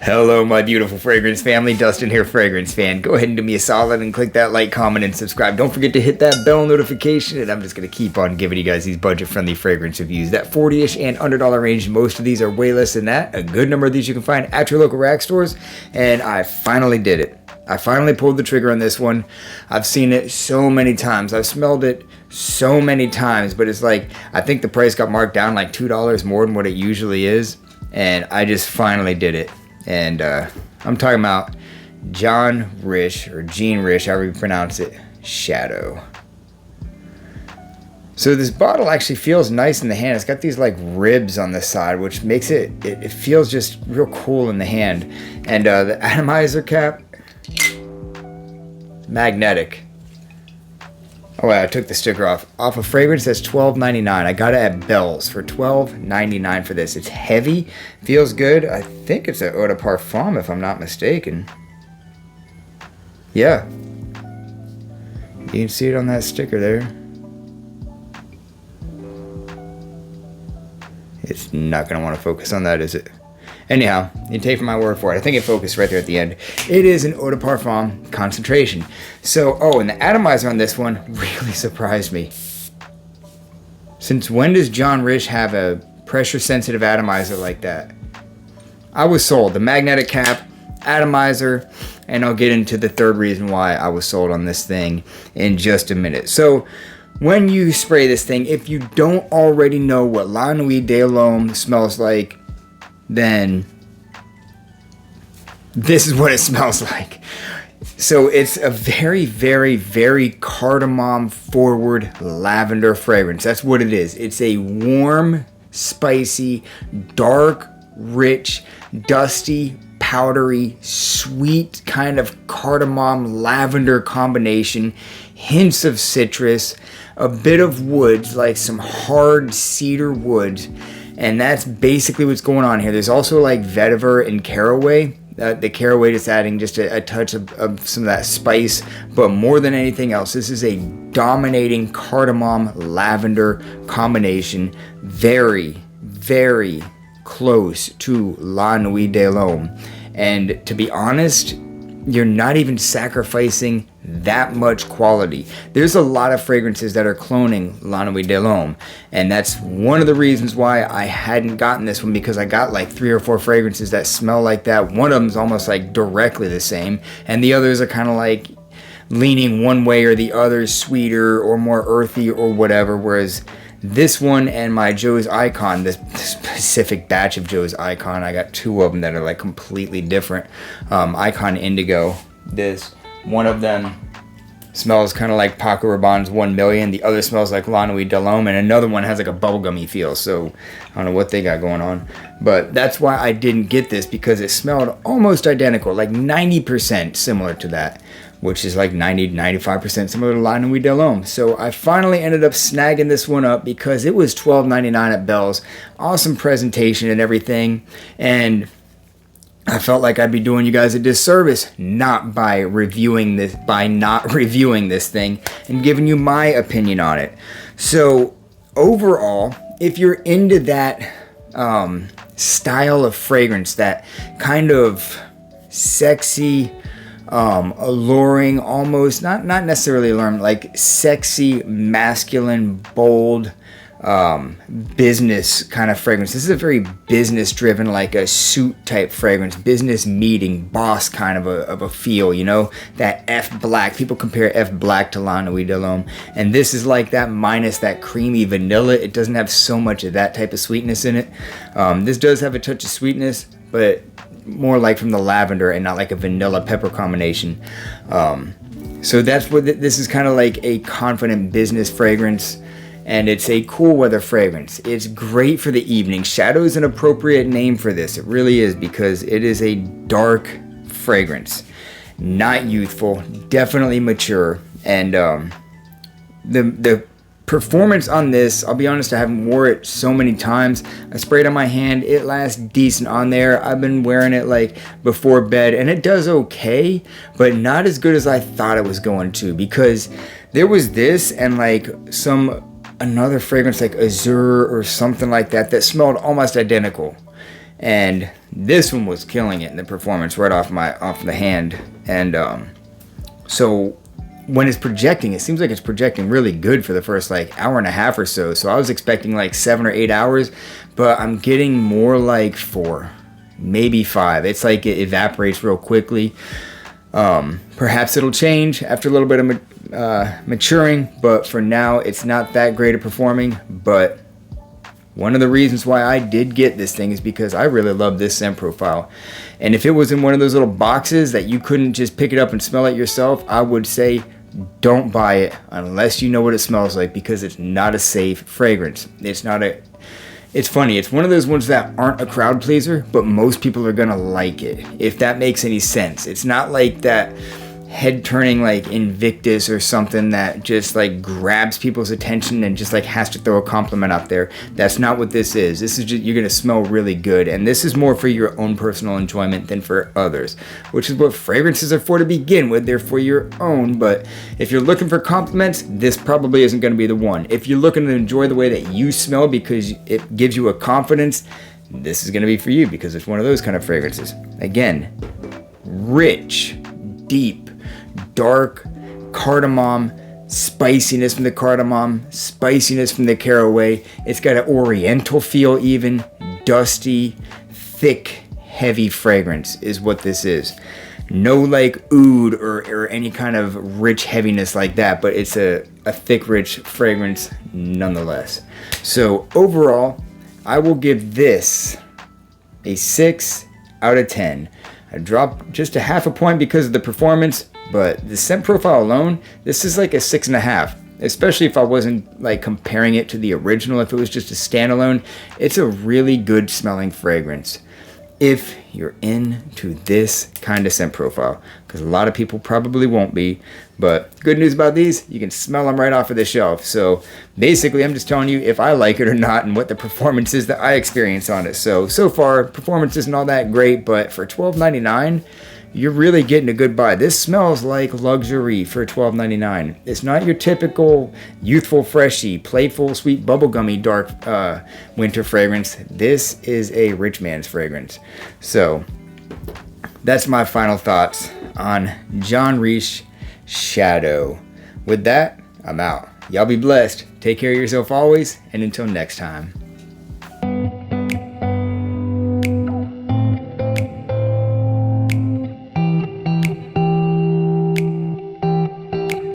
Hello, my beautiful fragrance family. Dustin here, fragrance fan. Go ahead and do me a solid and click that like, comment, and subscribe. Don't forget to hit that bell notification, and I'm just going to keep on giving you guys these budget-friendly fragrance reviews. That $40-ish and $100 range, most of these are way less than that. A good number of these you can find at your local rack stores, and I finally did it. I finally pulled the trigger on this one. I've seen it so many times. I've smelled it so many times, but it's like, I think the price got marked down like $2 more than what it usually is, and I just finally did it. And I'm talking about John Rish, or Gene Rish, however you pronounce it, Shadow. So this bottle actually feels nice in the hand. It's got these like ribs on the side, which makes it feels just real cool in the hand. And the atomizer cap, magnetic. Oh, wait, I took the sticker off. Off of fragrance, that's $12.99. I got it at Bell's for $12.99 for this. It's heavy, feels good. I think it's an eau de parfum, if I'm not mistaken. Yeah. You can see it on that sticker there. It's not going to want to focus on that, is it? Anyhow, you take my word for it. I think it focused right there at the end. It is an eau de parfum concentration. So, oh, and the atomizer on this one really surprised me. Since when does John Rish have a pressure-sensitive atomizer like that? I was sold. The magnetic cap, atomizer, and I'll get into the third reason why I was sold on this thing in just a minute. So, when you spray this thing, if you don't already know what La Nuit de l'Homme smells like, then this is what it smells like. So it's a very, very, very cardamom forward lavender fragrance. That's what it is. It's a warm, spicy, dark, rich, dusty, powdery, sweet kind of cardamom lavender combination. Hints of citrus, a bit of woods, like some hard cedar woods. And that's basically what's going on here. There's also like vetiver and caraway. The caraway is adding just a touch of some of that spice. But more than anything else, this is a dominating cardamom lavender combination. Very, very close to La Nuit de l'Homme. And to be honest, you're not even sacrificing that much quality. There's a lot of fragrances that are cloning La Nuit de l'Homme, and that's one of the reasons why I hadn't gotten this one, because I got like 3 or 4 fragrances that smell like that. One of them's almost like directly the same, and the others are kind of like leaning one way or the other, sweeter or more earthy or whatever, whereas this one and my Joe's Icon, this specific batch of Joe's Icon, I got 2 of them that are like completely different. Icon Indigo, this one of them smells kind of like Paco Rabanne's 1 Million. The other smells like La Nuit de l'Homme, and another one has like a bubblegummy feel. So I don't know what they got going on, but that's why I didn't get this, because it smelled almost identical, like 90% similar to that, which is like 90-95% similar to La Nuit de l'Homme. So I finally ended up snagging this one up because it was $12.99 at Bell's. Awesome presentation and everything, and I felt like I'd be doing you guys a disservice not reviewing this thing and giving you my opinion on it. So overall, if you're into that style of fragrance, that kind of sexy, alluring, almost not necessarily alluring, like sexy, masculine, bold, business kind of fragrance. This is a very business driven, like a suit type fragrance, business meeting, boss kind of a feel, you know, that F black. People compare F black to La Nuit de l'Homme, and this is like that minus that creamy vanilla. It doesn't have so much of that type of sweetness in it. This does have a touch of sweetness, but more like from the lavender and not like a vanilla pepper combination. So that's what this is, kind of like a confident business fragrance. And it's a cool weather fragrance. It's great for the evening. Shadow is an appropriate name for this. It really is, because it is a dark fragrance. Not youthful, definitely mature. And the performance on this, I'll be honest, I haven't wore it so many times. I sprayed it on my hand. It lasts decent on there. I've been wearing it like before bed, and it does okay, but not as good as I thought it was going to, because there was this and like another fragrance like Azure or something like that smelled almost identical. And this one was killing it in the performance right off the hand. And so when it's projecting, it seems like it's projecting really good for the first like hour and a half or so. So I was expecting like 7 or 8 hours, but I'm getting more like 4, maybe 5. It's like it evaporates real quickly. Perhaps it'll change after a little bit of maturing, but for now it's not that great at performing. But one of the reasons why I did get this thing is because I really love this scent profile. And if it was in one of those little boxes that you couldn't just pick it up and smell it yourself, I would say don't buy it unless you know what it smells like, because it's not a safe fragrance. It's funny, it's one of those ones that aren't a crowd pleaser, but most people are gonna like it, if that makes any sense. It's not like that head turning like Invictus or something that just like grabs people's attention and just like has to throw a compliment out there. That's not what this is. This is just, you're gonna smell really good, and this is more for your own personal enjoyment than for others, which is what fragrances are for to begin with. They're for your own. But if you're looking for compliments, this probably isn't gonna be the one. If you're looking to enjoy the way that you smell because it gives you a confidence, this is gonna be for you, because it's one of those kind of fragrances. Again, rich, deep, dark cardamom, spiciness from the cardamom, spiciness from the caraway. It's got an oriental feel, even dusty, thick, heavy fragrance is what this is. No like oud or any kind of rich heaviness like that, but it's a thick, rich fragrance nonetheless. So overall, I will give this a 6 out of 10. I dropped just a half a point because of the performance, but the scent profile alone, this is like a 6.5. Especially if I wasn't like comparing it to the original. If it was just a standalone, it's a really good smelling fragrance if you're into this kind of scent profile, because a lot of people probably won't be. But good news about these, you can smell them right off of the shelf. So basically I'm just telling you if I like it or not and what the performance is that I experience on it. So far performance isn't all that great, but for $12.99 you're really getting a good buy. This smells like luxury for $12.99. It's not your typical youthful, freshy, playful, sweet, bubblegummy, dark winter fragrance. This is a rich man's fragrance. So that's my final thoughts on John Rish Shadow. With that, I'm out. Y'all be blessed. Take care of yourself always, and until next time.